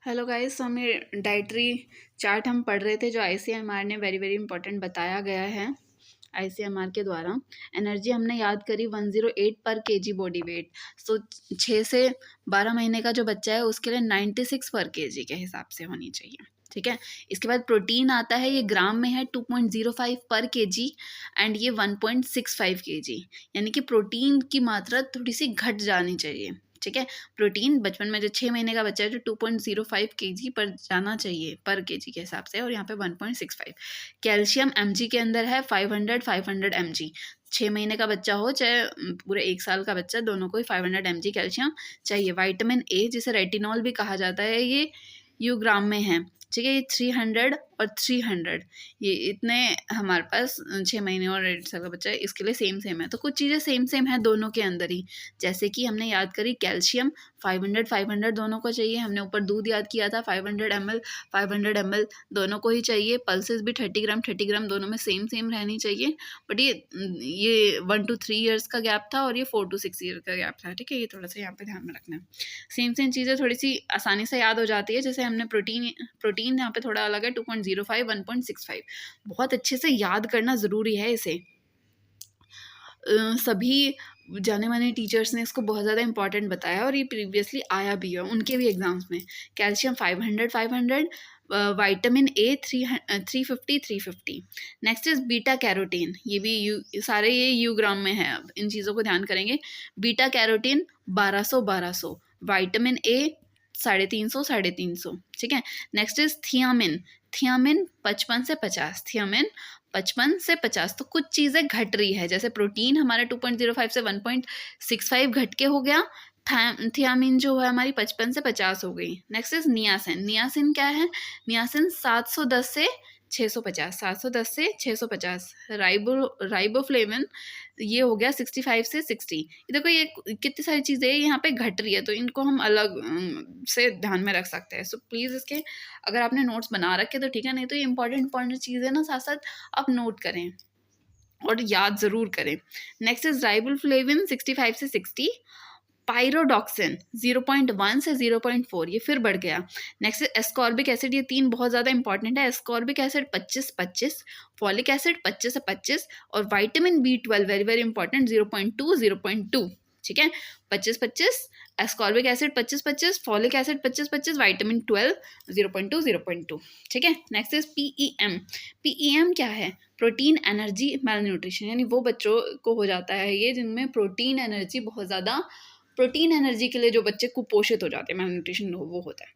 Hello guys, तो हमें dietary chart हम पढ़ रहे थे जो आईसीएमआर ने वेरी वेरी इंपॉर्टेंट बताया गया है। आईसीएमआर के द्वारा एनर्जी हमने याद करी 108 पर केजी बॉडी वेट। सो 6 से 12 महीने का जो बच्चा है उसके लिए 96 पर केजी के हिसाब से होनी चाहिए। ठीक है। इसके बाद प्रोटीन आता है, ये ग्राम में है 2.05 पर केजी एंड ये 1.65 केजी, यानी कि प्रोटीन की मात्रा थोड़ी सी घट जानी चाहिए। ठीक है। प्रोटीन बचपन में जो 6 महीने का बच्चा है जो 2.05 केजी पर जाना चाहिए पर केजी के हिसाब से, और यहाँ पे 1.65। कैल्शियम एमजी के अंदर है 500 mg। 6 महीने का बच्चा हो चाहे पूरे 1 साल का बच्चा, दोनों को ही 500 mg कैल्शियम चाहिए। विटामिन ए जिसे रेटिनॉल भी कहा जाता है, ये यू ग्राम में है। ठीक है। ये 300 और 300, ये इतने हमारे पास 6 महीने और 1 साल का बच्चा है, इसके लिए सेम सेम है। तो कुछ चीज़ें सेम सेम है दोनों के अंदर ही, जैसे कि हमने याद करी कैल्शियम 500 दोनों को चाहिए। हमने ऊपर दूध याद किया था 500 ml दोनों को ही चाहिए। पल्सेस भी 30 ग्राम दोनों में सेम सेम रहनी चाहिए। बट ये 1 to 3 ईयर्स का गैप था और ये 4 to 6 ईयर का गैप था। ठीक है। ये थोड़ा सा यहाँ पे ध्यान में रखना है। सेम सेम चीज़ें थोड़ी सी आसानी से याद हो जाती है। जैसे हमने प्रोटीन यहाँ पे थोड़ा अलग है 2.05 1.65, बहुत अच्छे से याद करना ज़रूरी है इसे। सभी जाने माने टीचर्स ने इसको बहुत ज़्यादा इंपॉर्टेंट बताया और ये प्रीवियसली आया भी है उनके भी एग्जाम्स में। Calcium 500, vitamin A 350। Next is beta carotene, ये भी सारे ये यू ग्राम में है। अब इन चीज़ों को ध्यान करेंगे। Beta carotene 1200, vitamin A 350। ठीक है। नेक्स्ट इज थियामिन 55 से 50, थियामिन 55 से 50। तो कुछ चीज़ें घट रही है, जैसे प्रोटीन हमारा 2.05 से 1.65 घट के हो गया। थियामिन जो है हमारी 55 से 50 हो गई। नेक्स्ट इज नियासिन क्या है? नियासिन 710 से 650। राइबोफ्लेविन ये हो गया 65 से 60। ये देखो, ये कितनी सारी चीज़ें यहाँ पे घट रही है, तो इनको हम अलग से ध्यान में रख सकते हैं। सो प्लीज़ इसके अगर आपने नोट्स बना रखे तो ठीक है, नहीं तो ये इंपॉर्टेंट चीज़ें ना साथ साथ आप नोट करें और याद ज़रूर करें। नेक्स्ट इज राइबोफ्लेविन 65 से 60। पायरोडॉक्सिन 0.1 से 0.4, ये फिर बढ़ गया। नेक्स्ट एस्कॉर्बिक एसिड, ये 3 बहुत ज़्यादा इंपॉर्टेंट है। एस्कॉर्बिक एसिड 25, फॉलिक एसिड 25 से 25, और vitamin B12 very very important 0.2। ठीक है। 25, ascorbic acid 25, folic acid 25, vitamin 12 0.2। ठीक है। नेक्स्ट इज पीईएम क्या है? प्रोटीन एनर्जी मेल न्यूट्रिशन, यानी वो बच्चों को हो जाता है ये जिनमें प्रोटीन एनर्जी बहुत ज़्यादा, प्रोटीन एनर्जी के लिए जो बच्चे कुपोषित हो जाते हैं, मेल न्यूट्रिशन वो होता है।